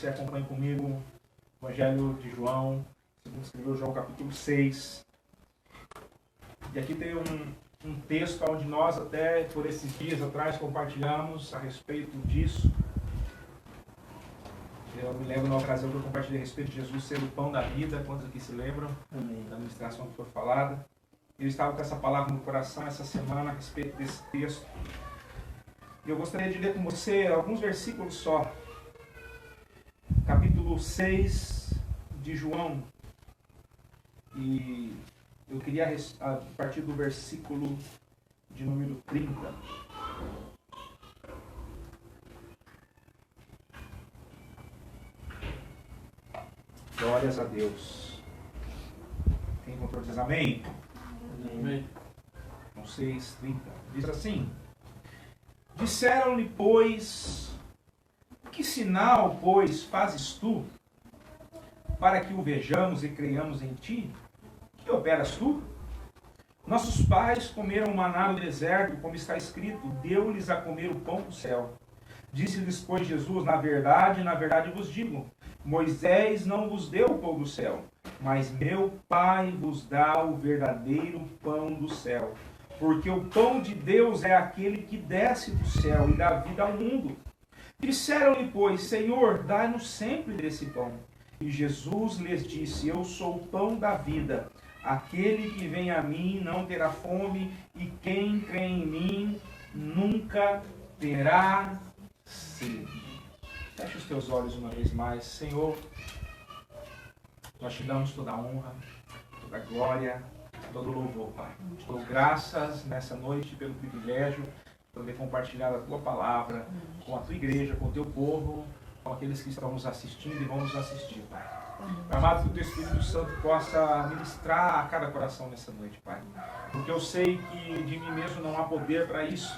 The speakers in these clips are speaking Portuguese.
você acompanhe comigo o Evangelho de João, segundo escreveu João capítulo 6. E aqui tem um texto onde nós até por esses dias atrás compartilhamos a respeito disso. Eu me lembro na ocasião que eu compartilhei a respeito de Jesus ser o pão da vida. Quantos aqui se lembram da ministração que foi falada? Eu estava com essa palavra no coração essa semana a respeito desse texto. E eu gostaria de ler com você alguns versículos só. Capítulo 6 de João. E eu queria, a partir do versículo de número 30. Glórias a Deus. Quem encontrou diz amém? Amém. 6:30. Diz assim: Disseram-lhe, pois, que sinal, pois, fazes tu, para que o vejamos e creiamos em ti? Que operas tu? Nossos pais comeram maná no deserto, como está escrito, deu-lhes a comer o pão do céu. Disse-lhes, pois, Jesus, na verdade vos digo, Moisés não vos deu o pão do céu, mas meu Pai vos dá o verdadeiro pão do céu. Porque o pão de Deus é aquele que desce do céu e dá vida ao mundo. Disseram-lhe, pois, Senhor, dai-nos sempre desse pão. E Jesus lhes disse, eu sou o pão da vida. Aquele que vem a mim não terá fome, e quem crê em mim nunca terá sede. Feche os teus olhos uma vez mais. Senhor, nós te damos toda a honra, toda a glória, todo o louvor, Pai. Te dou graças nessa noite pelo privilégio de poder compartilhar a Tua palavra com a Tua igreja, com o Teu povo, com aqueles que estão nos assistindo e vão nos assistir, Pai. Amado, que o Teu Espírito Santo possa ministrar a cada coração nessa noite, Pai. Porque eu sei que de mim mesmo não há poder para isso,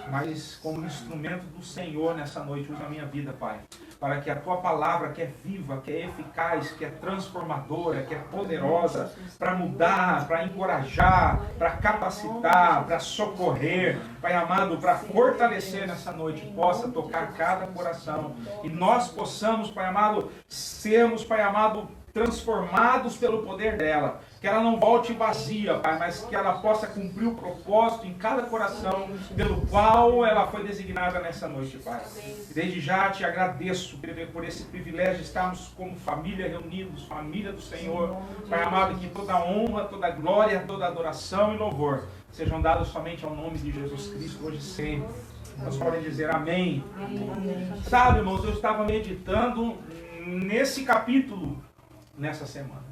mas como instrumento do Senhor nessa noite, usa a minha vida, Pai. Para que a Tua palavra, que é viva, que é eficaz, que é transformadora, que é poderosa, para mudar, para encorajar, para capacitar, para socorrer, Pai amado, para fortalecer nessa noite, possa tocar cada coração. E nós possamos, Pai amado, sermos, Pai amado, transformados pelo poder dela. Que ela não volte vazia, Pai, mas que ela possa cumprir o propósito em cada coração pelo qual ela foi designada nessa noite, Pai. Desde já te agradeço por esse privilégio de estarmos como família reunidos, família do Senhor. Pai amado, que toda honra, toda glória, toda adoração e louvor sejam dados somente ao nome de Jesus Cristo, hoje e sempre. Nós podemos dizer amém. Sabe, irmãos, eu estava meditando nesse capítulo nessa semana.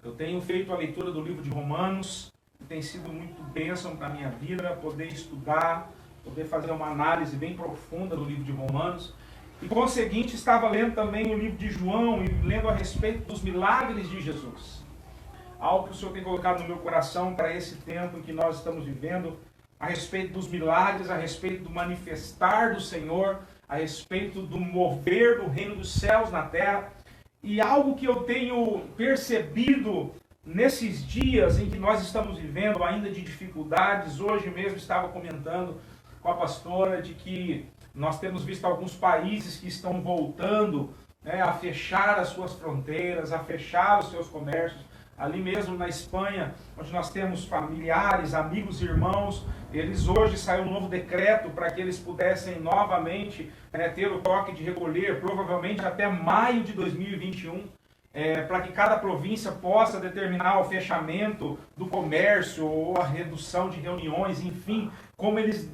Eu tenho feito a leitura do livro de Romanos, que tem sido muito bênção para a minha vida, poder estudar, poder fazer uma análise bem profunda do livro de Romanos. E, conseguinte, estava lendo também o livro de João e lendo a respeito dos milagres de Jesus. Algo que o Senhor tem colocado no meu coração para esse tempo em que nós estamos vivendo, a respeito dos milagres, a respeito do manifestar do Senhor, a respeito do mover do reino dos céus na terra. E algo que eu tenho percebido nesses dias em que nós estamos vivendo ainda de dificuldades, hoje mesmo estava comentando com a pastora de que nós temos visto alguns países que estão voltando, né, a fechar as suas fronteiras, a fechar os seus comércios. Ali mesmo na Espanha, onde nós temos familiares, amigos, irmãos, eles hoje saiu um novo decreto para que eles pudessem novamente ter o toque de recolher, provavelmente até maio de 2021, para que cada província possa determinar o fechamento do comércio ou a redução de reuniões, enfim, como eles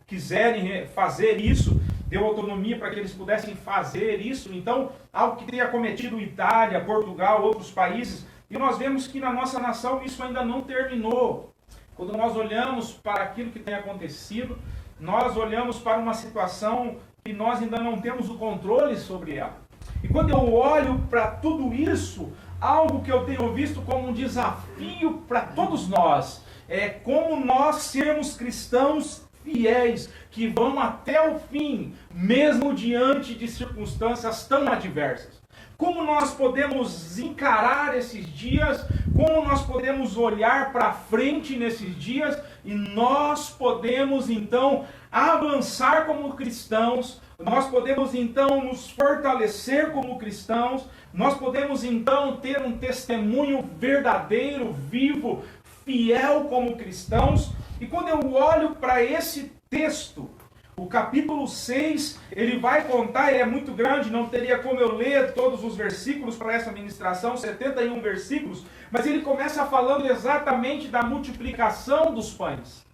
quiserem fazer isso, deu autonomia para que eles pudessem fazer isso. Então, algo que tenha cometido Itália, Portugal, outros países. E nós vemos que na nossa nação isso ainda não terminou. Quando nós olhamos para aquilo que tem acontecido, nós olhamos para uma situação que nós ainda não temos o controle sobre ela. E quando eu olho para tudo isso, algo que eu tenho visto como um desafio para todos nós, é como nós sermos cristãos fiéis, que vão até o fim, mesmo diante de circunstâncias tão adversas. Como nós podemos encarar esses dias, como nós podemos olhar para frente nesses dias e nós podemos então avançar como cristãos, nós podemos então nos fortalecer como cristãos, nós podemos então ter um testemunho verdadeiro, vivo, fiel como cristãos. E quando eu olho para esse texto, o capítulo 6, ele vai contar, ele é muito grande, não teria como eu ler todos os versículos para essa ministração, 71 versículos, mas ele começa falando exatamente da multiplicação dos pães.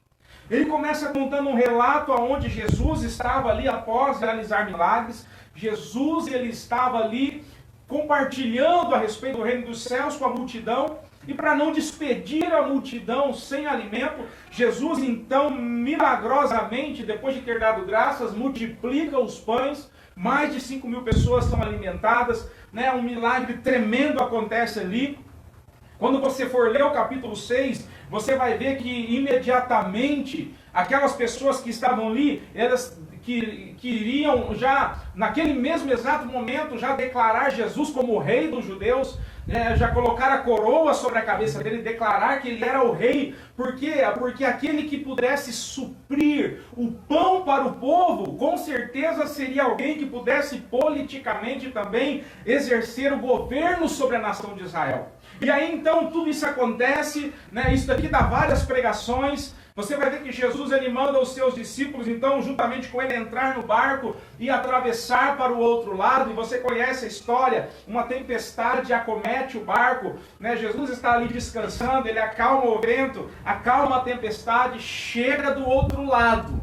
Ele começa contando um relato onde Jesus estava ali após realizar milagres. Jesus, ele estava ali compartilhando a respeito do reino dos céus com a multidão. E para não despedir a multidão sem alimento, Jesus então, milagrosamente, depois de ter dado graças, multiplica os pães. Mais de 5.000 pessoas são alimentadas, né? Um milagre tremendo acontece ali. Quando você for ler o capítulo 6, você vai ver que imediatamente aquelas pessoas que estavam ali, elas queriam já, naquele mesmo exato momento, já declarar Jesus como o rei dos judeus, já colocar a coroa sobre a cabeça dele, declarar que ele era o rei. Por quê? Porque aquele que pudesse suprir o pão para o povo, com certeza seria alguém que pudesse politicamente também exercer o governo sobre a nação de Israel. E aí então tudo isso acontece, né? Isso daqui dá várias pregações. Você vai ver que Jesus, ele manda os seus discípulos, então, juntamente com ele, entrar no barco e atravessar para o outro lado. E você conhece a história, uma tempestade acomete o barco, né? Jesus está ali descansando, ele acalma o vento, acalma a tempestade, chega do outro lado.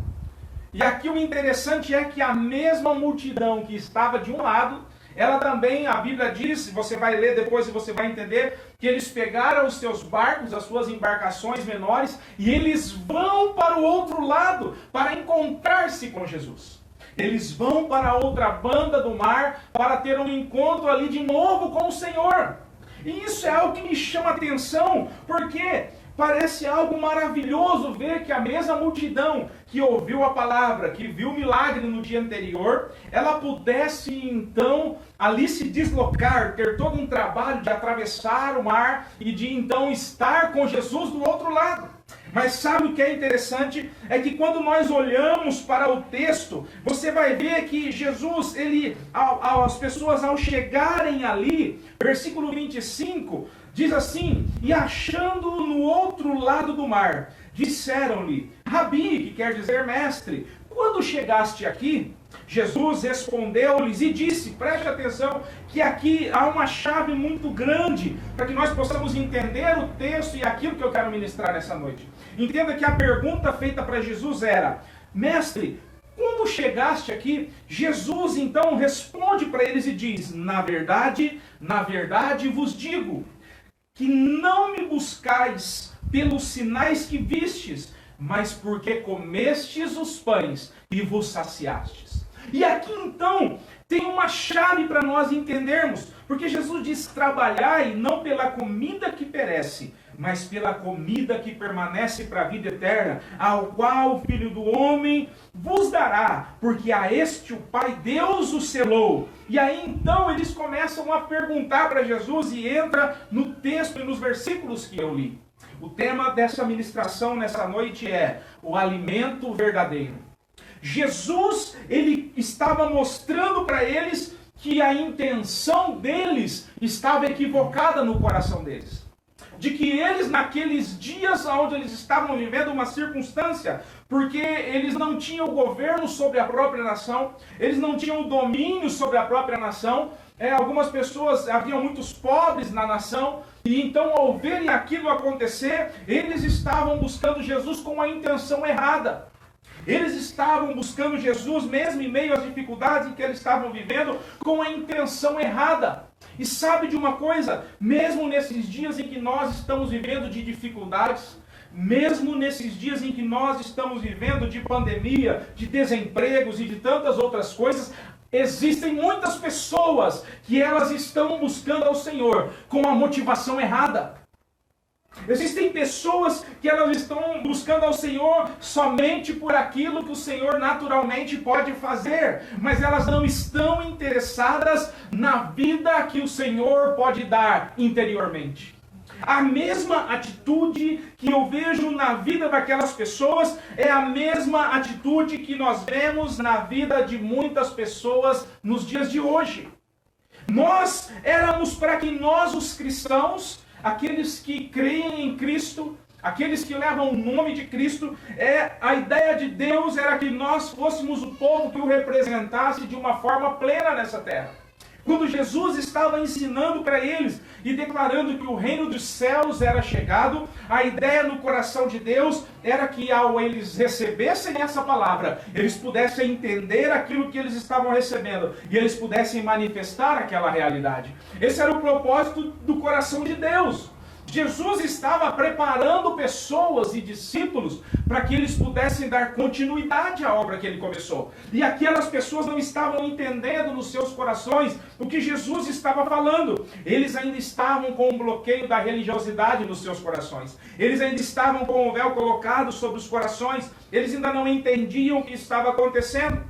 E aqui o interessante é que a mesma multidão que estava de um lado, ela também, a Bíblia diz, você vai ler depois e você vai entender, que eles pegaram os seus barcos, as suas embarcações menores, e eles vão para o outro lado para encontrar-se com Jesus. Eles vão para a outra banda do mar para ter um encontro ali de novo com o Senhor. E isso é algo que me chama a atenção, porque parece algo maravilhoso ver que a mesma multidão que ouviu a palavra, que viu o milagre no dia anterior, ela pudesse então ali se deslocar, ter todo um trabalho de atravessar o mar e de então estar com Jesus do outro lado. Mas sabe o que é interessante? É que quando nós olhamos para o texto, você vai ver que Jesus, as pessoas ao chegarem ali, versículo 25, diz assim: e achando-o no outro lado do mar, disseram-lhe, Rabi, que quer dizer mestre, quando chegaste aqui? Jesus respondeu-lhes e disse, preste atenção, que aqui há uma chave muito grande, para que nós possamos entender o texto e aquilo que eu quero ministrar nessa noite. Entenda que a pergunta feita para Jesus era, mestre, quando chegaste aqui? Jesus então responde para eles e diz, na verdade vos digo, que não me buscais pelos sinais que vistes, mas porque comestes os pães e vos saciastes. E aqui então tem uma chave para nós entendermos, porque Jesus diz, trabalhai não pela comida que perece, mas pela comida que permanece para a vida eterna, ao qual o Filho do Homem vos dará, porque a este o Pai Deus o selou. E aí então eles começam a perguntar para Jesus e entra no texto e nos versículos que eu li. O tema dessa ministração nessa noite é o alimento verdadeiro. Jesus, ele estava mostrando para eles que a intenção deles estava equivocada no coração deles. De que eles, naqueles dias onde eles estavam vivendo uma circunstância, porque eles não tinham o governo sobre a própria nação, eles não tinham o domínio sobre a própria nação, algumas pessoas, haviam muitos pobres na nação, e então ao verem aquilo acontecer, eles estavam buscando Jesus com a intenção errada. Eles estavam buscando Jesus, mesmo em meio às dificuldades em que eles estavam vivendo, com a intenção errada. E sabe de uma coisa? Mesmo nesses dias em que nós estamos vivendo de dificuldades, mesmo nesses dias em que nós estamos vivendo de pandemia, de desempregos e de tantas outras coisas, existem muitas pessoas que elas estão buscando ao Senhor com a motivação errada. Existem pessoas que elas estão buscando ao Senhor somente por aquilo que o Senhor naturalmente pode fazer, mas elas não estão interessadas na vida que o Senhor pode dar interiormente. A mesma atitude que eu vejo na vida daquelas pessoas é a mesma atitude que nós vemos na vida de muitas pessoas nos dias de hoje. Nós éramos para que nós, os cristãos, aqueles que creem em Cristo, aqueles que levam o nome de Cristo, a ideia de Deus era que nós fôssemos o povo que o representasse de uma forma plena nessa terra. Quando Jesus estava ensinando para eles e declarando que o reino dos céus era chegado, a ideia no coração de Deus era que ao eles recebessem essa palavra, eles pudessem entender aquilo que eles estavam recebendo e eles pudessem manifestar aquela realidade. Esse era o propósito do coração de Deus. Jesus estava preparando pessoas e discípulos para que eles pudessem dar continuidade à obra que ele começou. E aquelas pessoas não estavam entendendo nos seus corações o que Jesus estava falando. Eles ainda estavam com o bloqueio da religiosidade nos seus corações. Eles ainda estavam com o véu colocado sobre os corações. Eles ainda não entendiam o que estava acontecendo.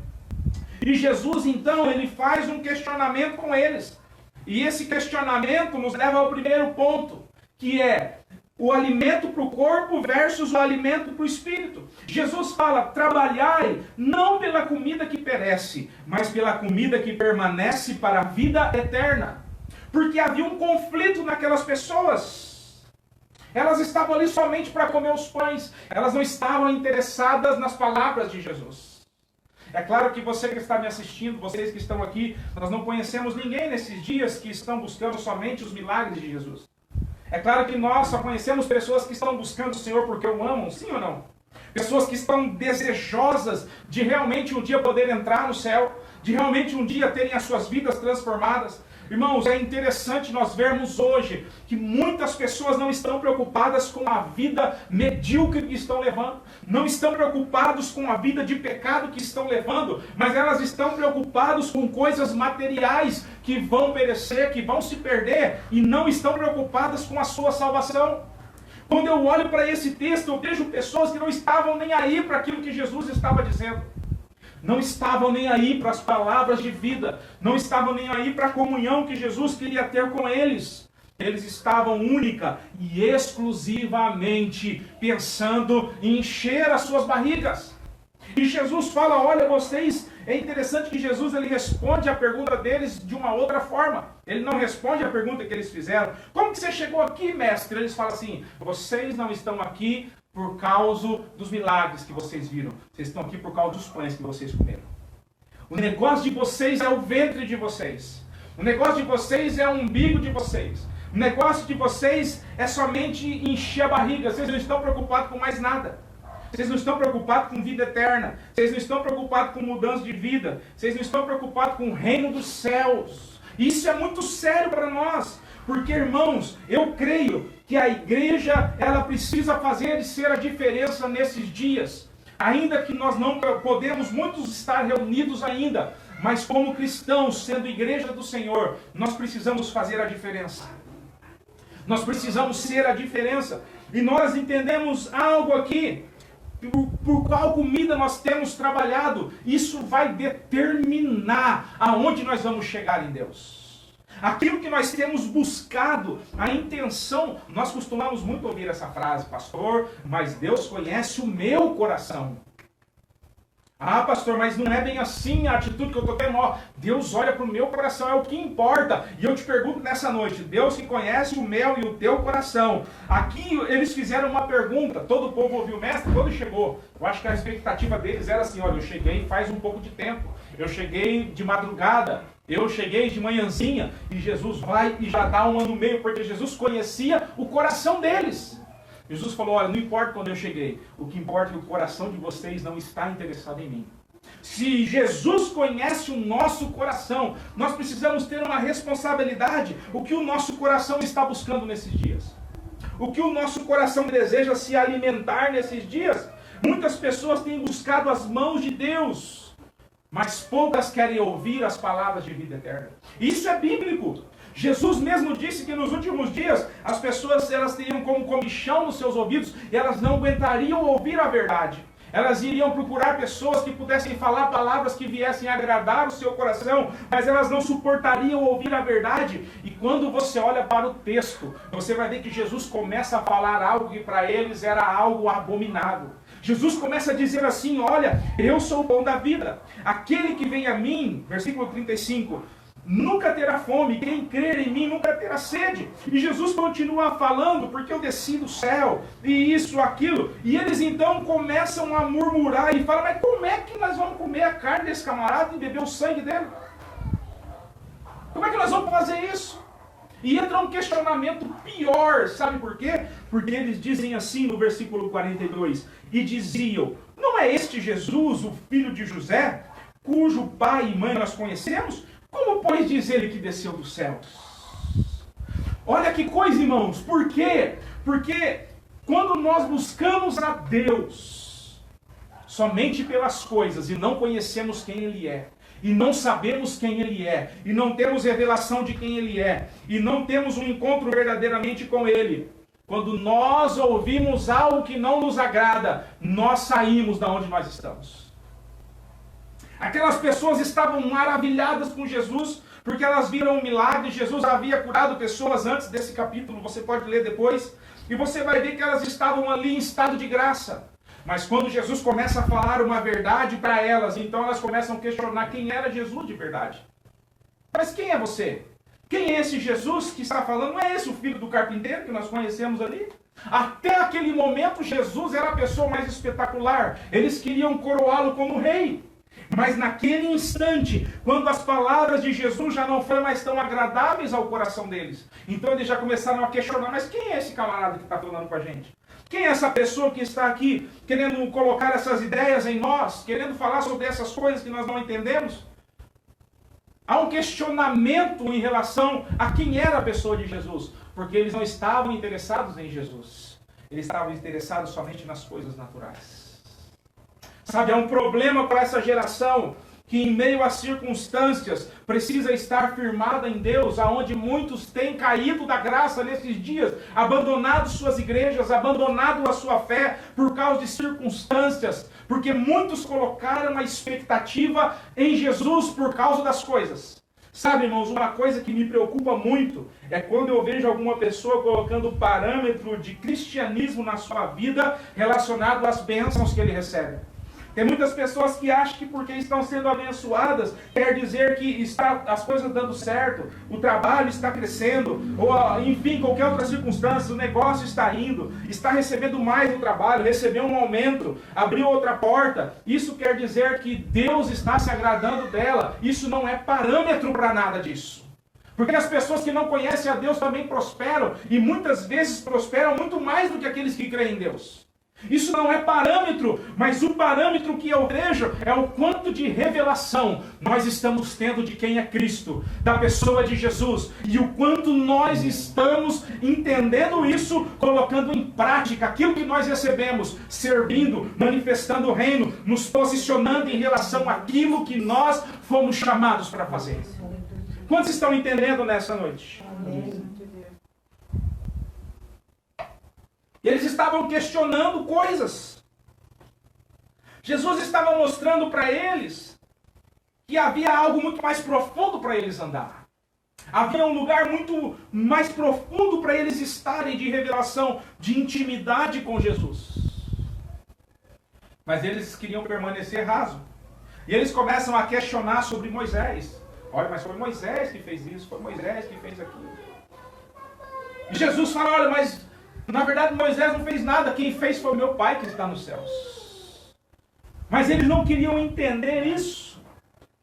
E Jesus, então, ele faz um questionamento com eles. E esse questionamento nos leva ao primeiro ponto, que é o alimento para o corpo versus o alimento para o espírito. Jesus fala, trabalhai não pela comida que perece, mas pela comida que permanece para a vida eterna. Porque havia um conflito naquelas pessoas. Elas estavam ali somente para comer os pães. Elas não estavam interessadas nas palavras de Jesus. É claro que você que está me assistindo, vocês que estão aqui, nós não conhecemos ninguém nesses dias que estão buscando somente os milagres de Jesus. É claro que nós só conhecemos pessoas que estão buscando o Senhor porque o amam, sim ou não? Pessoas que estão desejosas de realmente um dia poder entrar no céu, de realmente um dia terem as suas vidas transformadas. Irmãos, é interessante nós vermos hoje que muitas pessoas não estão preocupadas com a vida medíocre que estão levando, não estão preocupados com a vida de pecado que estão levando, mas elas estão preocupadas com coisas materiais que vão perecer, que vão se perder, e não estão preocupadas com a sua salvação. Quando eu olho para esse texto, eu vejo pessoas que não estavam nem aí para aquilo que Jesus estava dizendo. Não estavam nem aí para as palavras de vida. Não estavam nem aí para a comunhão que Jesus queria ter com eles. Eles estavam única e exclusivamente pensando em encher as suas barrigas. E Jesus fala, olha vocês, é interessante que Jesus ele responde a pergunta deles de uma outra forma. Ele não responde a pergunta que eles fizeram. Como que você chegou aqui, mestre? Eles falam assim, vocês não estão aqui por causa dos milagres que vocês viram. Vocês estão aqui por causa dos pães que vocês comeram. O negócio de vocês é o ventre de vocês. O negócio de vocês é o umbigo de vocês. O negócio de vocês é somente encher a barriga. Vocês não estão preocupados com mais nada. Vocês não estão preocupados com vida eterna. Vocês não estão preocupados com mudança de vida. Vocês não estão preocupados com o reino dos céus. Isso é muito sério para nós. Porque, irmãos, eu creio que a igreja, ela precisa fazer e ser a diferença nesses dias. Ainda que nós não podemos muitos estar reunidos ainda, mas como cristãos, sendo igreja do Senhor, nós precisamos fazer a diferença. Nós precisamos ser a diferença. E nós entendemos algo aqui. Por qual comida nós temos trabalhado, isso vai determinar aonde nós vamos chegar em Deus. Aquilo que nós temos buscado, a intenção, nós costumamos muito ouvir essa frase, pastor, mas Deus conhece o meu coração. Ah, pastor, mas não é bem assim a atitude que eu estou tendo. Ó, Deus olha para o meu coração, é o que importa. E eu te pergunto nessa noite, Deus que conhece o meu e o teu coração. Aqui eles fizeram uma pergunta, todo o povo ouviu o mestre quando chegou. Eu acho que a expectativa deles era assim, olha, eu cheguei faz um pouco de tempo. Eu cheguei de madrugada, eu cheguei de manhãzinha. E Jesus vai e já dá uma no meio, porque Jesus conhecia o coração deles. Jesus falou, olha, não importa quando eu cheguei, o que importa é que o coração de vocês não está interessado em mim. Se Jesus conhece o nosso coração, nós precisamos ter uma responsabilidade, o que o nosso coração está buscando nesses dias. O que o nosso coração deseja se alimentar nesses dias. Muitas pessoas têm buscado as mãos de Deus, mas poucas querem ouvir as palavras de vida eterna. Isso é bíblico. Jesus mesmo disse que nos últimos dias as pessoas elas teriam como comichão nos seus ouvidos e elas não aguentariam ouvir a verdade. Elas iriam procurar pessoas que pudessem falar palavras que viessem agradar o seu coração, mas elas não suportariam ouvir a verdade. E quando você olha para o texto, você vai ver que Jesus começa a falar algo que para eles era algo abominável. Jesus começa a dizer assim: olha, eu sou o pão da vida. Aquele que vem a mim, versículo 35, nunca terá fome, quem crer em mim nunca terá sede. E Jesus continua falando, porque eu desci do céu, e isso, aquilo. E eles então começam a murmurar e falam: mas como é que nós vamos comer a carne desse camarada e beber o sangue dele? Como é que nós vamos fazer isso? E entra um questionamento pior, sabe por quê? Porque eles dizem assim no versículo 42, e diziam: não é este Jesus, o filho de José, cujo pai e mãe nós conhecemos? Como, pois, diz ele que desceu dos céus? Olha que coisa, irmãos. Por quê? Porque quando nós buscamos a Deus somente pelas coisas e não conhecemos quem Ele é, e não sabemos quem Ele é, e não temos revelação de quem Ele é, e não temos um encontro verdadeiramente com Ele, quando nós ouvimos algo que não nos agrada, nós saímos da onde nós estamos. Aquelas pessoas estavam maravilhadas com Jesus, porque elas viram um milagre. Jesus havia curado pessoas antes desse capítulo, você pode ler depois, e você vai ver que elas estavam ali em estado de graça. Mas quando Jesus começa a falar uma verdade para elas, então elas começam a questionar quem era Jesus de verdade. Mas quem é você? Quem é esse Jesus que está falando? Não é esse o filho do carpinteiro que nós conhecemos ali? Até aquele momento Jesus era a pessoa mais espetacular. Eles queriam coroá-lo como rei. Mas naquele instante, quando as palavras de Jesus já não foram mais tão agradáveis ao coração deles, então eles já começaram a questionar: mas quem é esse camarada que está falando com a gente? Quem é essa pessoa que está aqui querendo colocar essas ideias em nós, querendo falar sobre essas coisas que nós não entendemos? Há um questionamento em relação a quem era a pessoa de Jesus, porque eles não estavam interessados em Jesus, eles estavam interessados somente nas coisas naturais. Sabe, há um problema com essa geração que em meio às circunstâncias precisa estar firmada em Deus, aonde muitos têm caído da graça nesses dias, abandonado suas igrejas, abandonado a sua fé por causa de circunstâncias, porque muitos colocaram a expectativa em Jesus por causa das coisas. Sabe, irmãos, uma coisa que me preocupa muito é quando eu vejo alguma pessoa colocando parâmetro de cristianismo na sua vida relacionado às bênçãos que ele recebe. Tem muitas pessoas que acham que porque estão sendo abençoadas, quer dizer que está as coisas dando certo, o trabalho está crescendo, ou enfim, qualquer outra circunstância, o negócio está indo, está recebendo mais no trabalho, recebeu um aumento, abriu outra porta. Isso quer dizer que Deus está se agradando dela. Isso não é parâmetro para nada disso. Porque as pessoas que não conhecem a Deus também prosperam, e muitas vezes prosperam muito mais do que aqueles que creem em Deus. Isso não é parâmetro, mas o parâmetro que eu vejo é o quanto de revelação nós estamos tendo de quem é Cristo, da pessoa de Jesus, e o quanto nós estamos entendendo isso, colocando em prática aquilo que nós recebemos, servindo, manifestando o reino, nos posicionando em relação àquilo que nós fomos chamados para fazer. Quantos estão entendendo nessa noite? Amém. E eles estavam questionando coisas. Jesus estava mostrando para eles que havia algo muito mais profundo para eles andar. Havia um lugar muito mais profundo para eles estarem de revelação, de intimidade com Jesus. Mas eles queriam permanecer raso. E eles começam a questionar sobre Moisés. Olha, mas foi Moisés que fez isso, foi Moisés que fez aquilo. E Jesus fala: olha, mas na verdade Moisés não fez nada, quem fez foi o meu Pai que está nos céus. Mas eles não queriam entender isso.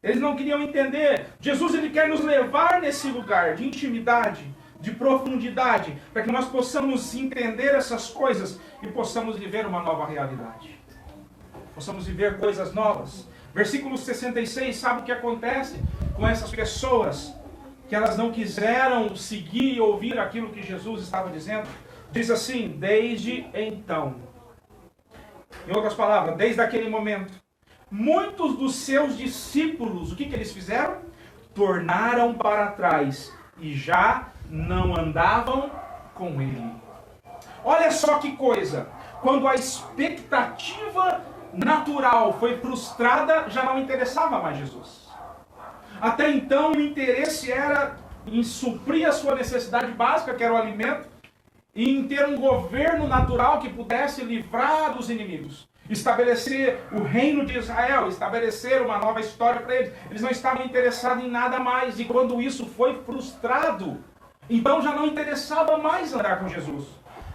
Eles não queriam entender. Jesus, ele quer nos levar nesse lugar de intimidade, de profundidade, para que nós possamos entender essas coisas e possamos viver uma nova realidade. Possamos viver coisas novas. Versículo 66, sabe o que acontece com essas pessoas que elas não quiseram seguir e ouvir aquilo que Jesus estava dizendo? Diz assim: desde então, em outras palavras, desde aquele momento, muitos dos seus discípulos, o que eles fizeram? Tornaram para trás e já não andavam com ele. Olha só que coisa, quando a expectativa natural foi frustrada, já não interessava mais Jesus. Até então o interesse era em suprir a sua necessidade básica, que era o alimento, e em ter um governo natural que pudesse livrar dos inimigos, estabelecer o reino de Israel, estabelecer uma nova história para eles. Eles não estavam interessados em nada mais, e quando isso foi frustrado, então já não interessava mais andar com Jesus.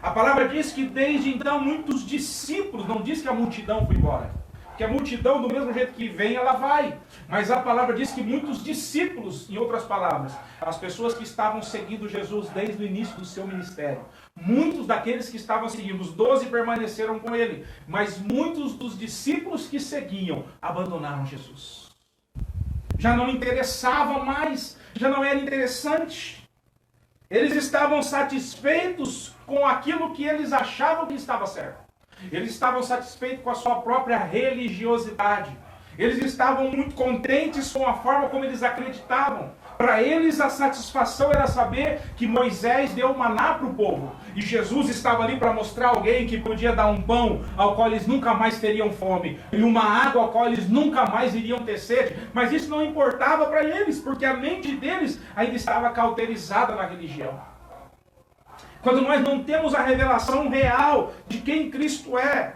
A palavra diz que desde então muitos discípulos, não diz que a multidão foi embora, que a multidão do mesmo jeito que vem, ela vai. Mas a palavra diz que muitos discípulos, em outras palavras, as pessoas que estavam seguindo Jesus desde o início do seu ministério, muitos daqueles que estavam seguindo, os 12 permaneceram com ele, mas muitos dos discípulos que seguiam abandonaram Jesus. Já não interessava mais, já não era interessante. Eles estavam satisfeitos com aquilo que eles achavam que estava certo. Eles estavam satisfeitos com a sua própria religiosidade. Eles estavam muito contentes com a forma como eles acreditavam. Para eles a satisfação era saber que Moisés deu maná para o povo. E Jesus estava ali para mostrar alguém que podia dar um pão ao qual eles nunca mais teriam fome. E uma água ao qual eles nunca mais iriam ter sede. Mas isso não importava para eles, porque a mente deles ainda estava cauterizada na religião. Quando nós não temos a revelação real de quem Cristo é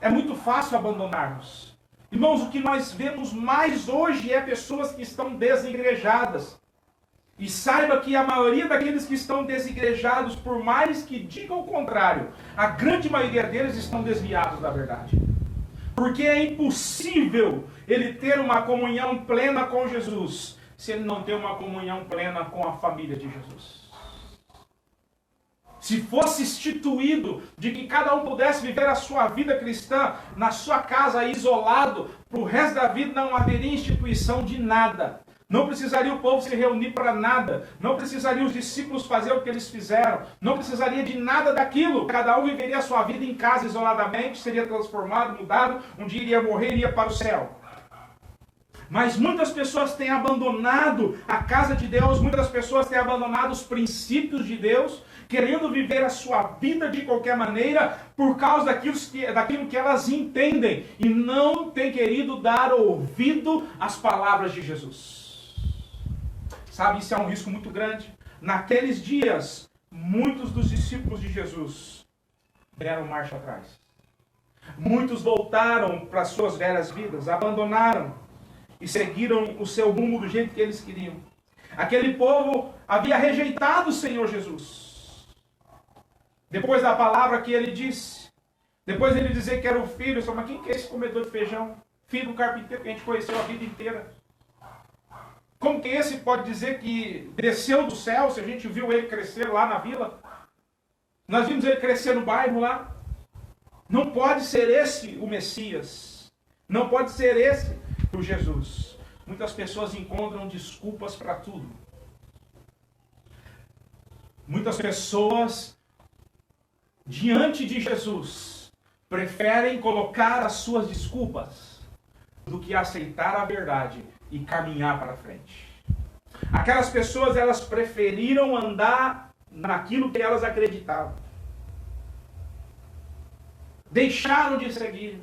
muito fácil abandonarmos. Irmãos, o que nós vemos mais hoje é pessoas que estão desigrejadas. E saiba que a maioria daqueles que estão desigrejados, por mais que digam o contrário, a grande maioria deles estão desviados da verdade. Porque é impossível ele ter uma comunhão plena com Jesus, se ele não tem uma comunhão plena com a família de Jesus. Se fosse instituído de que cada um pudesse viver a sua vida cristã na sua casa, isolado, para o resto da vida não haveria instituição de nada. Não precisaria o povo se reunir para nada. Não precisaria os discípulos fazer o que eles fizeram. Não precisaria de nada daquilo. Cada um viveria a sua vida em casa isoladamente, seria transformado, mudado. Um dia iria morrer e iria para o céu. Mas muitas pessoas têm abandonado a casa de Deus. Muitas pessoas têm abandonado os princípios de Deus, querendo viver a sua vida de qualquer maneira, por causa daquilo que elas entendem, e não têm querido dar ouvido às palavras de Jesus. Sabe, isso é um risco muito grande. Naqueles dias, muitos dos discípulos de Jesus deram marcha atrás. Muitos voltaram para suas velhas vidas, abandonaram e seguiram o seu rumo do jeito que eles queriam. Aquele povo havia rejeitado o Senhor Jesus. Depois da palavra que ele disse, depois ele dizer que era o filho, mas quem que é esse comedor de feijão? Filho do carpinteiro que a gente conheceu a vida inteira. Como que esse pode dizer que desceu do céu, se a gente viu ele crescer lá na vila? Nós vimos ele crescer no bairro lá. Não pode ser esse o Messias. Não pode ser esse o Jesus. Muitas pessoas encontram desculpas para tudo. Muitas pessoas, diante de Jesus, preferem colocar as suas desculpas do que aceitar a verdade e caminhar para frente. Aquelas pessoas, elas preferiram andar naquilo que elas acreditavam. Deixaram de seguir.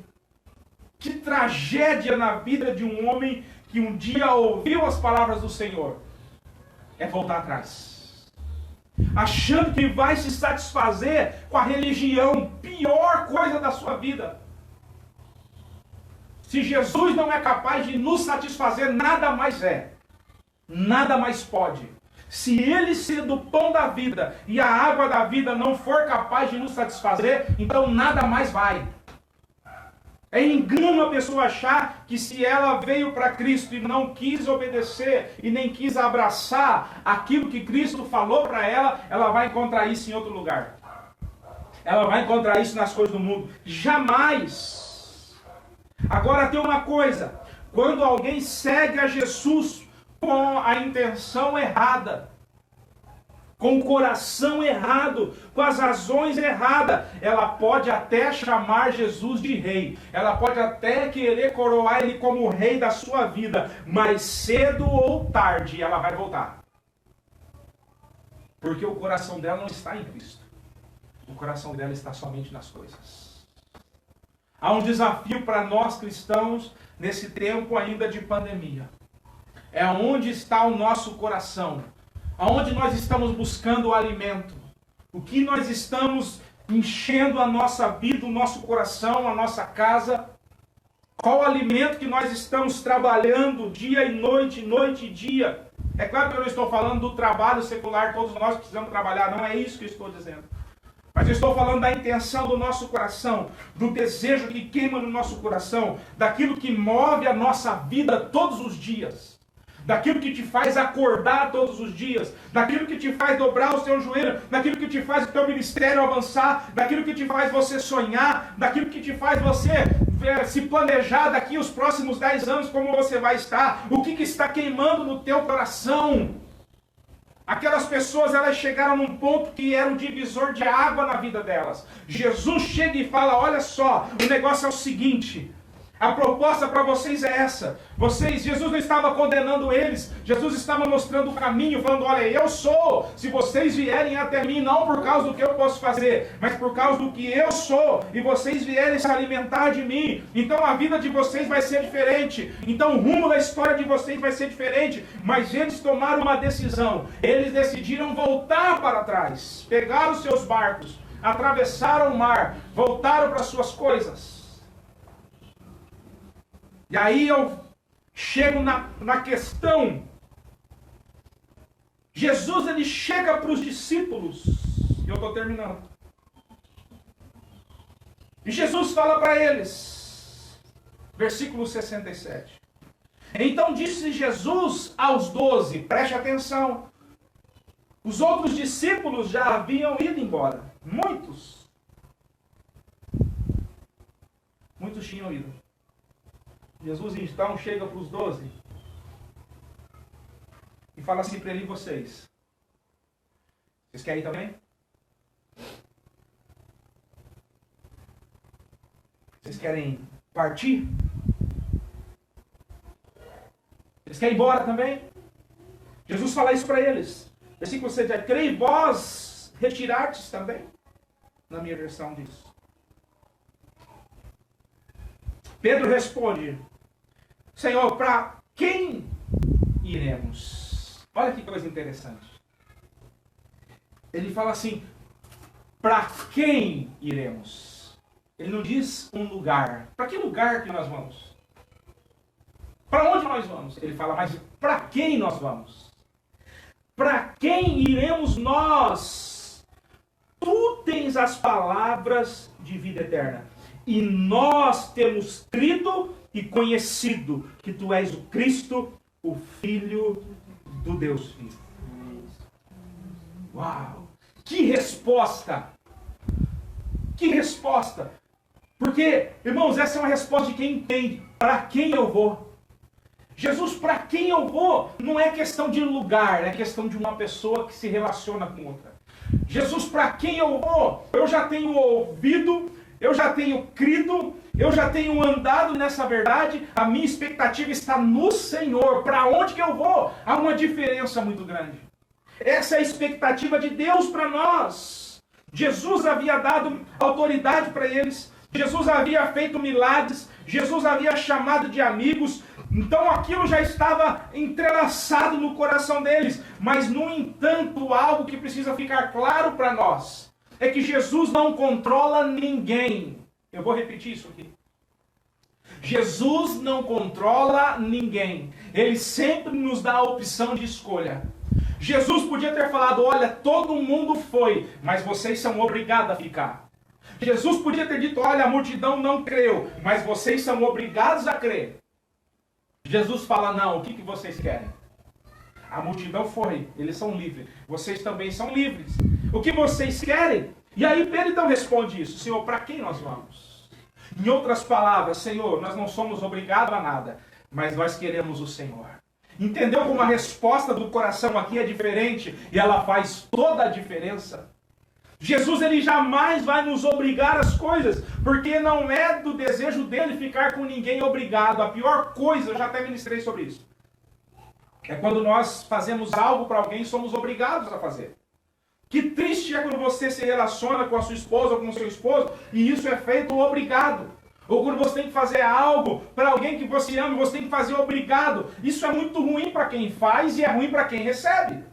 Que tragédia na vida de um homem que um dia ouviu as palavras do Senhor. É voltar atrás. Achando que vai se satisfazer com a religião, pior coisa da sua vida. Se Jesus não é capaz de nos satisfazer, nada mais é. Nada mais pode. Se Ele sendo o pão da vida e a água da vida não for capaz de nos satisfazer, então nada mais vai. É engano a pessoa achar que se ela veio para Cristo e não quis obedecer e nem quis abraçar aquilo que Cristo falou para ela, ela vai encontrar isso em outro lugar. Ela vai encontrar isso nas coisas do mundo. Jamais. Agora tem uma coisa. Quando alguém segue a Jesus com a intenção errada, com o coração errado, com as razões erradas, ela pode até chamar Jesus de rei, ela pode até querer coroar ele como o rei da sua vida, mas cedo ou tarde ela vai voltar. Porque o coração dela não está em Cristo. O coração dela está somente nas coisas. Há um desafio para nós cristãos nesse tempo ainda de pandemia. É onde está o nosso coração, aonde nós estamos buscando o alimento, o que nós estamos enchendo a nossa vida, o nosso coração, a nossa casa. Qual o alimento que nós estamos trabalhando dia e noite e dia. É claro que eu não estou falando do trabalho secular, todos nós precisamos trabalhar, não é isso que eu estou dizendo. Mas eu estou falando da intenção do nosso coração, do desejo que queima no nosso coração, daquilo que move a nossa vida todos os dias. Daquilo que te faz acordar todos os dias, daquilo que te faz dobrar o seu joelho, daquilo que te faz o teu ministério avançar, daquilo que te faz você sonhar, daquilo que te faz você se planejar daqui os próximos 10 anos como você vai estar, o que está queimando no teu coração. Aquelas pessoas, elas chegaram num ponto que era um divisor de água na vida delas. Jesus chega e fala, olha só, o negócio é o seguinte, a proposta para vocês é essa. Jesus não estava condenando eles. Jesus estava mostrando o caminho, falando, olha, eu sou. Se vocês vierem até mim, não por causa do que eu posso fazer, mas por causa do que eu sou, e vocês vierem se alimentar de mim, então a vida de vocês vai ser diferente. Então o rumo da história de vocês vai ser diferente. Mas eles tomaram uma decisão. Eles decidiram voltar para trás. Pegaram os seus barcos, atravessaram o mar, voltaram para suas coisas. E aí eu chego na questão. Jesus, ele chega para os discípulos. E eu estou terminando. E Jesus fala para eles. Versículo 67. Então disse Jesus aos 12. Preste atenção. Os outros discípulos já haviam ido embora. Muitos tinham ido. Jesus então chega para os 12 e fala assim para ele, vocês querem ir também? Vocês querem partir? Vocês querem ir embora também? Jesus fala isso para eles. Versículo 7, quereis vós retirar-te também? Na minha versão diz. Pedro responde, Senhor, para quem iremos? Olha que coisa interessante. Ele fala assim, para quem iremos? Ele não diz um lugar. Para que lugar que nós vamos? Para onde nós vamos? Ele fala, mas para quem nós vamos? Para quem iremos nós? Tu tens as palavras de vida eterna. E nós temos crido e conhecido que tu és o Cristo, o Filho do Deus vivo. Uau! Que resposta! Que resposta! Porque, irmãos, essa é uma resposta de quem entende. Para quem eu vou? Jesus, para quem eu vou? Não é questão de lugar, é questão de uma pessoa que se relaciona com outra. Jesus, para quem eu vou? Eu já tenho ouvido, eu já tenho crido, eu já tenho andado nessa verdade, a minha expectativa está no Senhor. Para onde que eu vou? Há uma diferença muito grande. Essa é a expectativa de Deus para nós. Jesus havia dado autoridade para eles, Jesus havia feito milagres, Jesus havia chamado de amigos, então aquilo já estava entrelaçado no coração deles. Mas, no entanto, algo que precisa ficar claro para nós é que Jesus não controla ninguém. Eu vou repetir isso aqui. Jesus não controla ninguém. Ele sempre nos dá a opção de escolha. Jesus podia ter falado, olha, todo mundo foi, mas vocês são obrigados a ficar. Jesus podia ter dito, olha, a multidão não creu, mas vocês são obrigados a crer. Jesus fala, não, o que vocês querem? A multidão foi, eles são livres. Vocês também são livres. O que vocês querem? E aí Pedro então responde isso. Senhor, para quem nós vamos? Em outras palavras, Senhor, nós não somos obrigados a nada, mas nós queremos o Senhor. Entendeu como a resposta do coração aqui é diferente e ela faz toda a diferença? Jesus, ele jamais vai nos obrigar às coisas, porque não é do desejo dele ficar com ninguém obrigado. A pior coisa, eu já até ministrei sobre isso, é quando nós fazemos algo para alguém e somos obrigados a fazer. Que triste é quando você se relaciona com a sua esposa ou com o seu esposo e isso é feito obrigado. Ou quando você tem que fazer algo para alguém que você ama, você tem que fazer obrigado. Isso é muito ruim para quem faz e é ruim para quem recebe.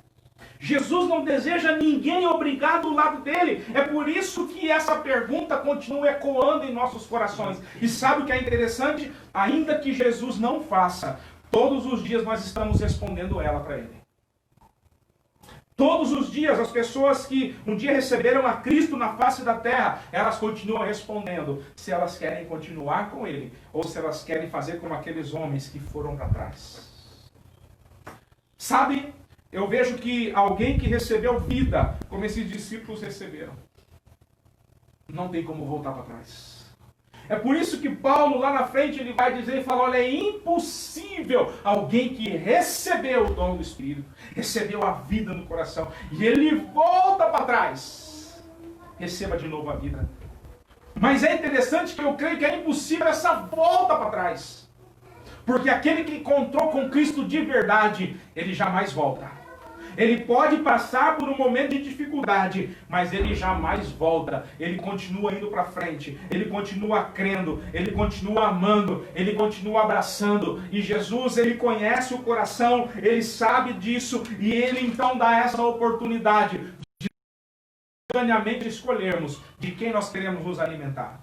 Jesus não deseja ninguém obrigado do lado dele. É por isso que essa pergunta continua ecoando em nossos corações. E sabe o que é interessante? Ainda que Jesus não faça, todos os dias nós estamos respondendo ela para ele. Todos os dias, as pessoas que um dia receberam a Cristo na face da terra, elas continuam respondendo se elas querem continuar com ele ou se elas querem fazer como aqueles homens que foram para trás. Sabe, eu vejo que alguém que recebeu vida, como esses discípulos receberam, não tem como voltar para trás. É por isso que Paulo lá na frente ele vai dizer e fala, olha, é impossível alguém que recebeu o dom do Espírito, recebeu a vida no coração, e ele volta para trás, receba de novo a vida. Mas é interessante que eu creio que é impossível essa volta para trás, porque aquele que encontrou com Cristo de verdade, ele jamais volta. Ele pode passar por um momento de dificuldade, mas ele jamais volta. Ele continua indo para frente, ele continua crendo, ele continua amando, ele continua abraçando. E Jesus, ele conhece o coração, ele sabe disso, e ele então dá essa oportunidade de espontaneamente escolhermos de quem nós queremos nos alimentar.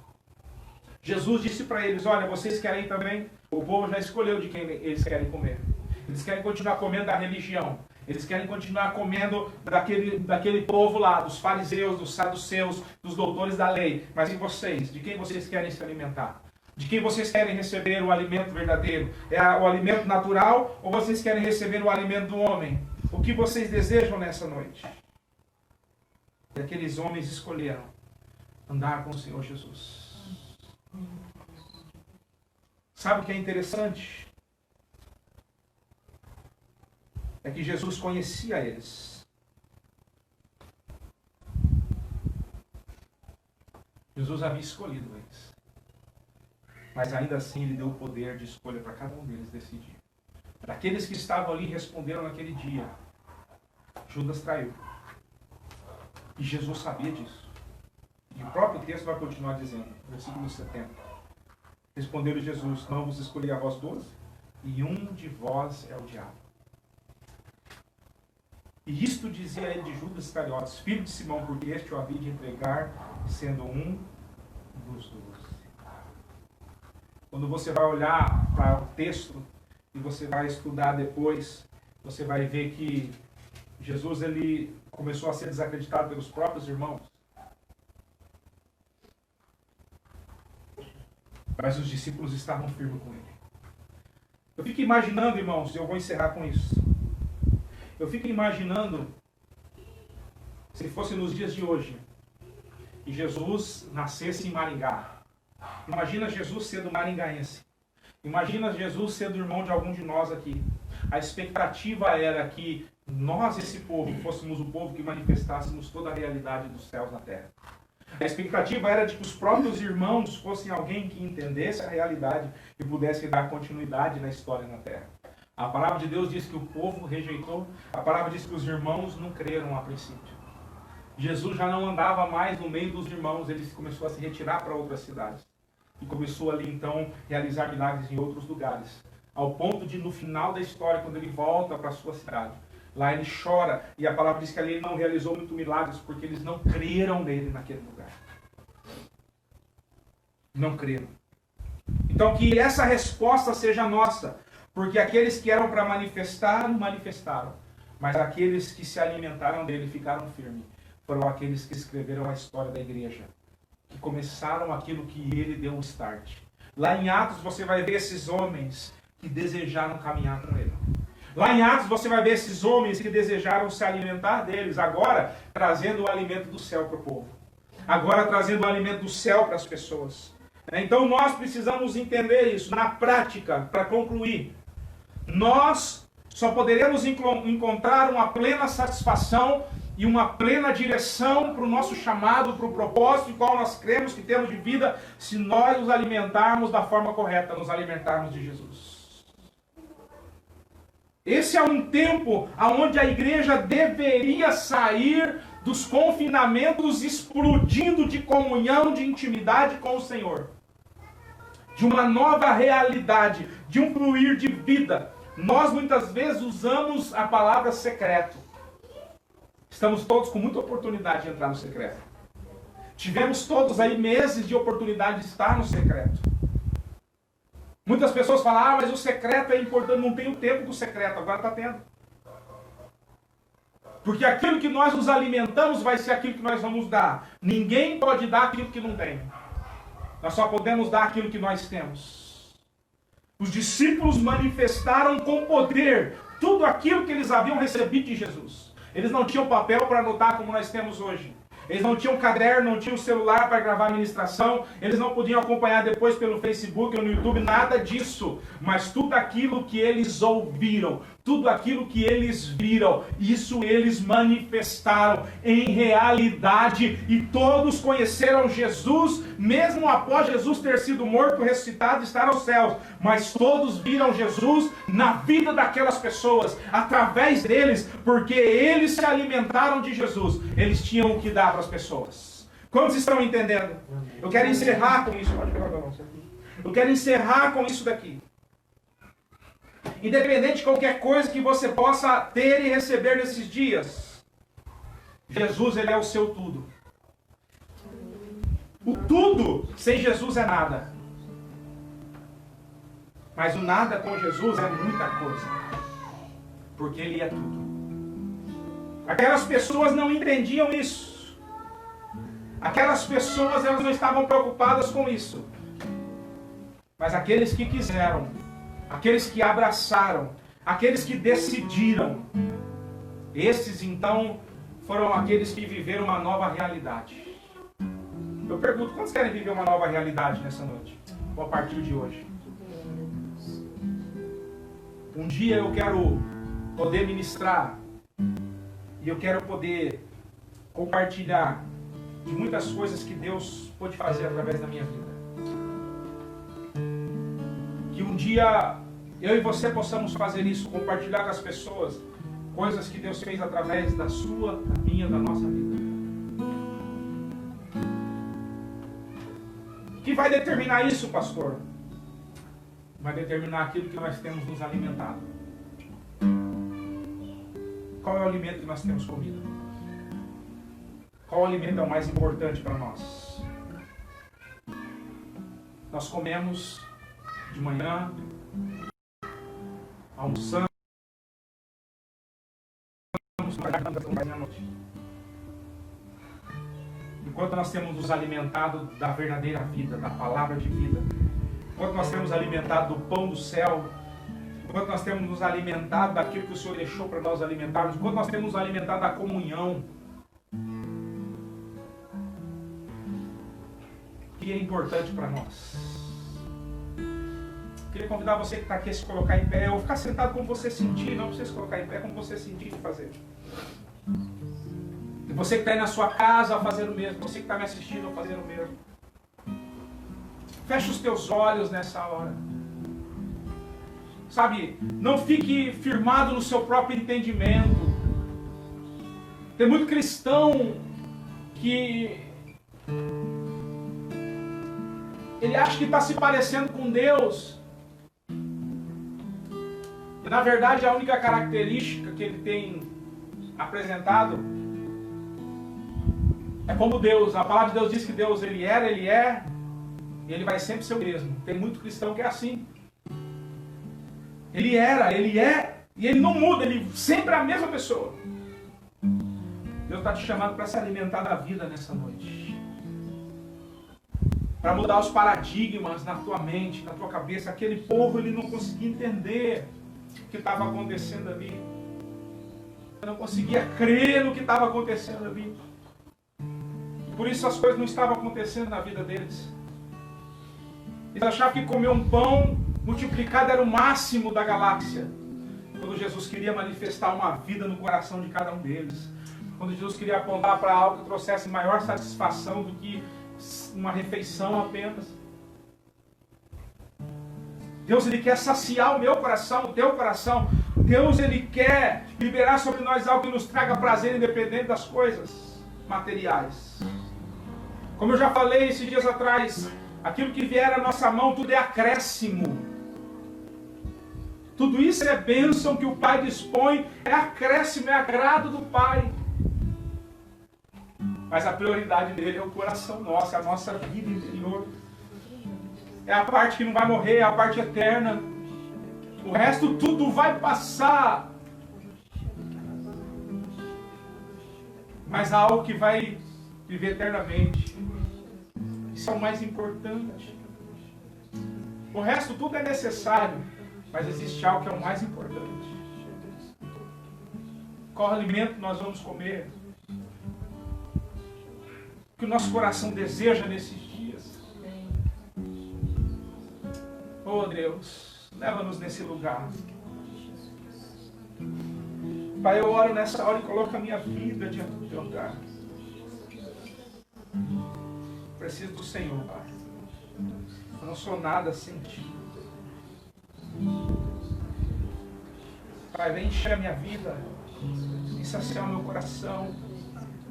Jesus disse para eles, olha, vocês querem também? O povo já escolheu de quem eles querem comer. Eles querem continuar comendo da religião. Eles querem continuar comendo daquele povo lá, dos fariseus, dos saduceus, dos doutores da lei. Mas e vocês? De quem vocês querem se alimentar? De quem vocês querem receber o alimento verdadeiro? É o alimento natural ou vocês querem receber o alimento do homem? O que vocês desejam nessa noite? E aqueles homens escolheram andar com o Senhor Jesus. Sabe o que é interessante? É que Jesus conhecia eles. Jesus havia escolhido eles. Mas ainda assim ele deu o poder de escolha para cada um deles decidir. Daqueles que estavam ali responderam naquele dia, Judas traiu. E Jesus sabia disso. E o próprio texto vai continuar dizendo, versículo 70. Respondeu-lhe Jesus, não vos escolhi a vós 12, e um de vós é o diabo. E isto dizia ele de Judas Iscariotes, filho de Simão, porque este o havia de entregar, sendo um dos 12. Quando você vai olhar para o texto, e você vai estudar depois, você vai ver que Jesus ele começou a ser desacreditado pelos próprios irmãos. Mas os discípulos estavam firmes com ele. Eu fico imaginando, irmãos, e eu vou encerrar com isso. Eu fico imaginando, se fosse nos dias de hoje, e Jesus nascesse em Maringá. Imagina Jesus sendo maringaense. Imagina Jesus sendo irmão de algum de nós aqui. A expectativa era que nós, esse povo, fôssemos o povo que manifestássemos toda a realidade dos céus na terra. A expectativa era de que os próprios irmãos fossem alguém que entendesse a realidade e pudesse dar continuidade na história na terra. A palavra de Deus diz que o povo rejeitou, a palavra diz que os irmãos não creram a princípio. Jesus já não andava mais no meio dos irmãos, ele começou a se retirar para outras cidades. E começou ali então a realizar milagres em outros lugares. Ao ponto de no final da história, quando ele volta para a sua cidade, lá ele chora, e a palavra diz que ali ele não realizou muitos milagres, porque eles não creram nele naquele lugar. Não creram. Então que essa resposta seja nossa, porque aqueles que eram para manifestar, manifestaram. Mas aqueles que se alimentaram dele ficaram firmes. Foram aqueles que escreveram a história da igreja, que começaram aquilo que ele deu um start. Lá em Atos você vai ver esses homens que desejaram caminhar com ele. Lá em Atos você vai ver esses homens que desejaram se alimentar deles, agora trazendo o alimento do céu para o povo. Agora trazendo o alimento do céu para as pessoas. Então nós precisamos entender isso na prática, para concluir. Nós só poderemos encontrar uma plena satisfação e uma plena direção para o nosso chamado, para o propósito em qual nós cremos que temos de vida, se nós nos alimentarmos da forma correta, nos alimentarmos de Jesus. Esse é um tempo onde a igreja deveria sair dos confinamentos explodindo de comunhão, de intimidade com o Senhor. de uma nova realidade, de um fluir de vida. Nós muitas vezes usamos a palavra secreto. Estamos todos com muita oportunidade de entrar no secreto. Tivemos todos aí meses de oportunidade de estar no secreto. Muitas pessoas falam, mas o secreto é importante, não tem o tempo do secreto, agora está tendo. Porque aquilo que nós nos alimentamos vai ser aquilo que nós vamos dar. Ninguém pode dar aquilo que não tem. Nós só podemos dar aquilo que nós temos. Os discípulos manifestaram com poder tudo aquilo que eles haviam recebido de Jesus. Eles não tinham papel para anotar como nós temos hoje. Eles não tinham caderno, não tinham celular para gravar a ministração. Eles não podiam acompanhar depois pelo Facebook ou no YouTube, nada disso. Mas tudo aquilo que eles ouviram, tudo aquilo que eles viram, isso eles manifestaram em realidade. E todos conheceram Jesus, mesmo após Jesus ter sido morto, ressuscitado e estar aos céus. Mas todos viram Jesus na vida daquelas pessoas, através deles, porque eles se alimentaram de Jesus. Eles tinham o que dar para as pessoas. Quantos estão entendendo? Eu quero encerrar com isso. Eu quero encerrar com isso daqui. Independente de qualquer coisa que você possa ter e receber nesses dias, Jesus, ele é o seu tudo. O tudo sem Jesus é nada. Mas o nada com Jesus é muita coisa. Porque ele é tudo. Aquelas pessoas não entendiam isso. Aquelas pessoas, elas não estavam preocupadas com isso. Mas aqueles que quiseram, aqueles que abraçaram, aqueles que decidiram, esses então foram aqueles que viveram uma nova realidade. Eu pergunto, quantos querem viver uma nova realidade nessa noite? Ou a partir de hoje? Um dia eu quero poder ministrar e eu quero poder compartilhar de muitas coisas que Deus pôde fazer através da minha vida. Que um dia eu e você possamos fazer isso, compartilhar com as pessoas coisas que Deus fez através da sua, da minha, da nossa vida. O que vai determinar isso, pastor? Vai determinar aquilo que nós temos nos alimentado. Qual é o alimento que nós temos comido? Qual alimento é o mais importante para nós? Nós comemos de manhã, almoçamos, à noite. Enquanto nós temos nos alimentado da verdadeira vida, da palavra de vida, enquanto nós temos alimentado do pão do céu, enquanto nós temos nos alimentado daquilo que o Senhor deixou para nós alimentarmos, enquanto nós temos nos alimentado da comunhão, que é importante para nós. Queria convidar você que está aqui a se colocar em pé, ou ficar sentado como você sentir, não precisa se colocar em pé, como você sentir de fazer. E você que está aí na sua casa a fazer o mesmo, você que está me assistindo a fazer o mesmo. Feche os teus olhos nessa hora. Sabe, não fique firmado no seu próprio entendimento. Tem muito cristão que ele acha que está se parecendo com Deus. E na verdade a única característica que ele tem apresentado é como Deus. A palavra de Deus diz que Deus ele era, ele é, e ele vai sempre ser o mesmo. Tem muito cristão que é assim. Ele era, ele é, e ele não muda, ele sempre é a mesma pessoa. Deus está te chamando para se alimentar da vida nessa noite. Para mudar os paradigmas na tua mente, na tua cabeça. Aquele povo, ele não conseguia entender o que estava acontecendo ali. Ele não conseguia crer no que estava acontecendo ali. Por isso as coisas não estavam acontecendo na vida deles. Eles achavam que comer um pão multiplicado era o máximo da galáxia. Quando Jesus queria manifestar uma vida no coração de cada um deles. Quando Jesus queria apontar para algo que trouxesse maior satisfação do que uma refeição apenas. Deus, ele quer saciar o meu coração, o teu coração. Deus, ele quer liberar sobre nós algo que nos traga prazer independente das coisas materiais. Como eu já falei esses dias atrás, Aquilo que vier à nossa mão, tudo é acréscimo. Tudo isso é bênção que o Pai dispõe, é acréscimo, é agrado do Pai. Mas a prioridade dele é o coração nosso, é a nossa vida interior. É a parte que não vai morrer, é a parte eterna. O resto tudo vai passar. Mas há algo que vai viver eternamente. Isso é o mais importante. O resto tudo é necessário. Mas existe algo que é o mais importante. Qual alimento nós vamos comer? O que o nosso coração deseja nesses dias? Oh Deus, leva-nos nesse lugar. Pai, eu oro nessa hora e coloco a minha vida diante do teu altar. Preciso do Senhor, Pai. Eu não sou nada sem ti. Pai, vem encher a minha vida, vem saciar o meu coração,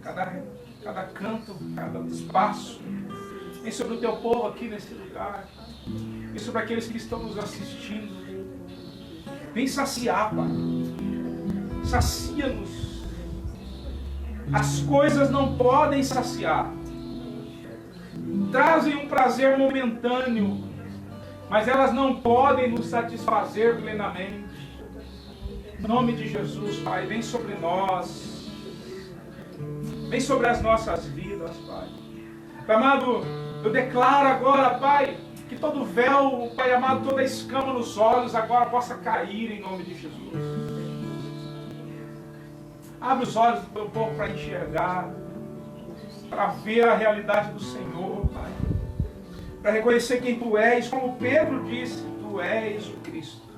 cada canto, cada espaço. Vem sobre o teu povo aqui nesse lugar. Vem sobre aqueles que estão nos assistindo. Vem saciar, Pai. Sacia-nos. As coisas não podem saciar. Trazem um prazer momentâneo, mas elas não podem nos satisfazer plenamente. Em nome de Jesus, Pai, vem sobre nós. Vem sobre as nossas vidas, Pai. Pai amado, eu declaro agora, Pai, que todo véu, Pai amado, toda escama nos olhos agora possa cair em nome de Jesus. Abre os olhos do teu povo para enxergar, para ver a realidade do Senhor, Pai. Para reconhecer quem Tu és, como Pedro disse, Tu és o Cristo.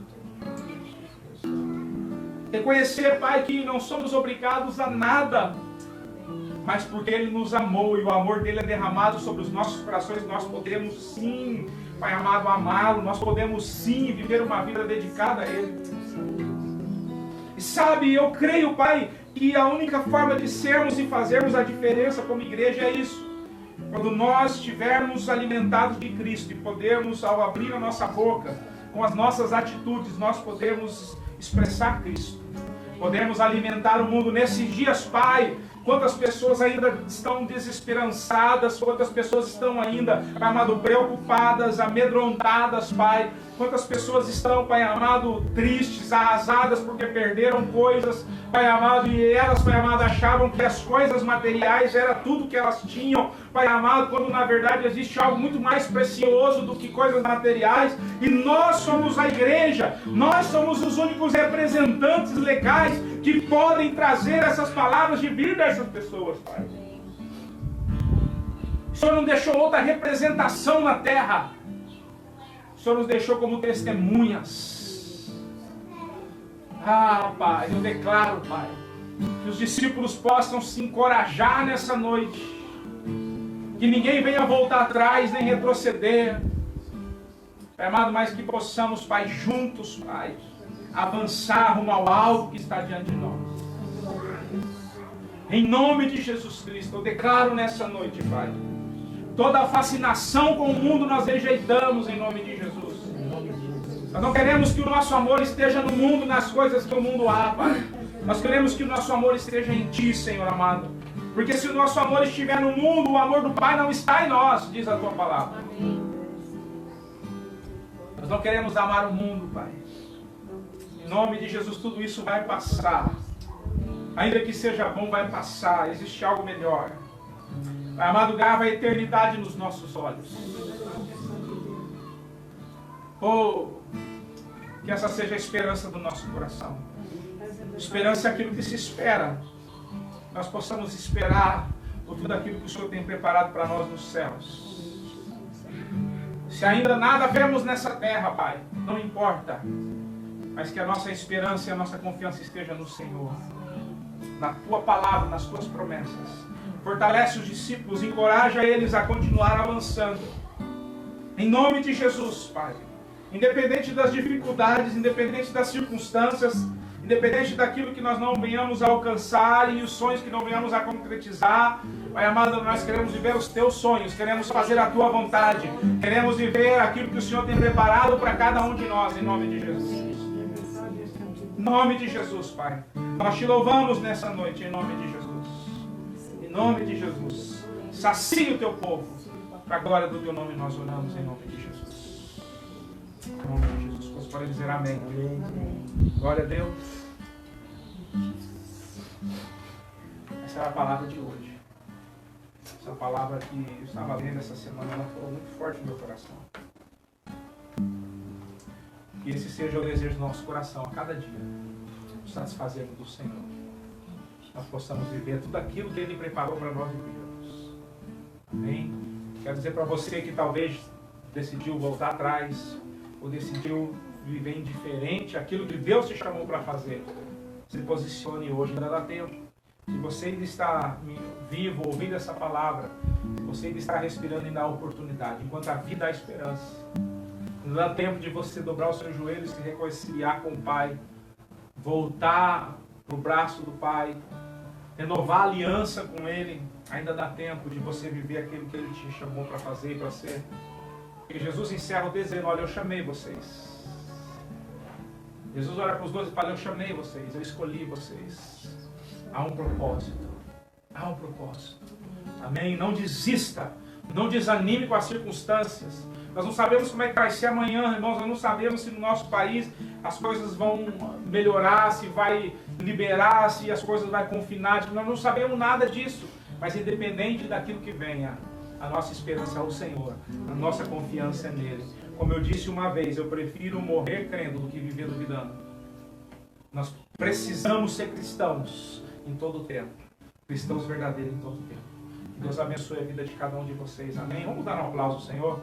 Reconhecer, Pai, que não somos obrigados a nada, mas porque Ele nos amou e o amor dele é derramado sobre os nossos corações, nós podemos sim, Pai amado, amá-lo, nós podemos sim viver uma vida dedicada a Ele. E sabe, eu creio, Pai, que a única forma de sermos e fazermos a diferença como igreja é isso. Quando nós estivermos alimentados de Cristo e podermos, ao abrir a nossa boca, com as nossas atitudes, nós podemos expressar Cristo. Podemos alimentar o mundo nesses dias, Pai. Quantas pessoas ainda estão desesperançadas, quantas pessoas estão ainda, Pai amado, preocupadas, amedrontadas, Pai. Quantas pessoas estão, Pai amado, tristes, arrasadas porque perderam coisas, Pai amado, e elas, Pai amado, achavam que as coisas materiais era tudo que elas tinham, Pai amado, quando na verdade existe algo muito mais precioso do que coisas materiais, e nós somos a igreja, nós somos os únicos representantes legais que podem trazer essas palavras de vida a essas pessoas, Pai. O Senhor não deixou outra representação na terra. O Senhor nos deixou como testemunhas. Ah, Pai, eu declaro, Pai, que os discípulos possam se encorajar nessa noite. Que ninguém venha voltar atrás, nem retroceder. Pai amado, mas que possamos, Pai, juntos, Pai, avançar rumo ao alvo que está diante de nós. Em nome de Jesus Cristo, eu declaro nessa noite, Pai, toda a fascinação com o mundo nós rejeitamos em nome de Jesus. Nós não queremos que o nosso amor esteja no mundo, nas coisas que o mundo há, Pai. Nós queremos que o nosso amor esteja em Ti, Senhor amado. Porque se o nosso amor estiver no mundo, o amor do Pai não está em nós, diz a Tua palavra. Nós não queremos amar o mundo, Pai. Em nome de Jesus, tudo isso vai passar. Ainda que seja bom, vai passar. Existe algo melhor. Pai amado, grava a eternidade nos nossos olhos. Oh, que essa seja a esperança do nosso coração. Esperança é aquilo que se espera. Nós possamos esperar por tudo aquilo que o Senhor tem preparado para nós nos céus. Se ainda nada vemos nessa terra, Pai, não importa. Mas que a nossa esperança e a nossa confiança esteja no Senhor. Na Tua palavra, nas Tuas promessas. Fortalece os discípulos, encoraja eles a continuar avançando. Em nome de Jesus, Pai. Independente das dificuldades, independente das circunstâncias, independente daquilo que nós não venhamos a alcançar e os sonhos que não venhamos a concretizar, Pai amado, nós queremos viver os teus sonhos, queremos fazer a tua vontade, queremos viver aquilo que o Senhor tem preparado para cada um de nós, em nome de Jesus. Em nome de Jesus, Pai. Nós te louvamos nessa noite, em nome de Jesus. Em nome de Jesus. Sacia o teu povo. Para a glória do teu nome nós oramos, em nome de Jesus. Em nome de Jesus. Você pode dizer amém. Glória a Deus. Essa é a palavra de hoje. Essa palavra que eu estava lendo essa semana, ela falou muito forte no meu coração. Que esse seja o desejo do nosso coração a cada dia. Satisfazermos do Senhor. Nós possamos viver tudo aquilo que Ele preparou para nós vivermos. Amém? Quero dizer para você que talvez decidiu voltar atrás, ou decidiu viver indiferente àquilo que Deus te chamou para fazer. Se posicione hoje, ainda dá tempo. Se você ainda está vivo, ouvindo essa palavra, você ainda está respirando, ainda há oportunidade. Enquanto a vida há esperança. Não dá tempo de você dobrar os seus joelhos, se reconciliar com o Pai, voltar para o braço do Pai, renovar a aliança com Ele. Ainda dá tempo de você viver aquilo que Ele te chamou para fazer e para ser. Porque Jesus encerra o dizendo: olha, eu chamei vocês. Jesus olha para os 12 e fala: eu chamei vocês, eu escolhi vocês. Há um propósito. Há um propósito. Amém? Não desista. Não desanime com as circunstâncias. Nós não sabemos como é que vai ser amanhã, irmãos. Nós não sabemos se no nosso país as coisas vão melhorar, se vai liberar, se as coisas vão confinar. Nós não sabemos nada disso. Mas independente daquilo que venha, a nossa esperança é o Senhor. A nossa confiança é nele. Como eu disse uma vez, eu prefiro morrer crendo do que viver duvidando. Nós precisamos ser cristãos em todo o tempo. Cristãos verdadeiros em todo o tempo. Que Deus abençoe a vida de cada um de vocês. Amém? Vamos dar um aplauso ao Senhor?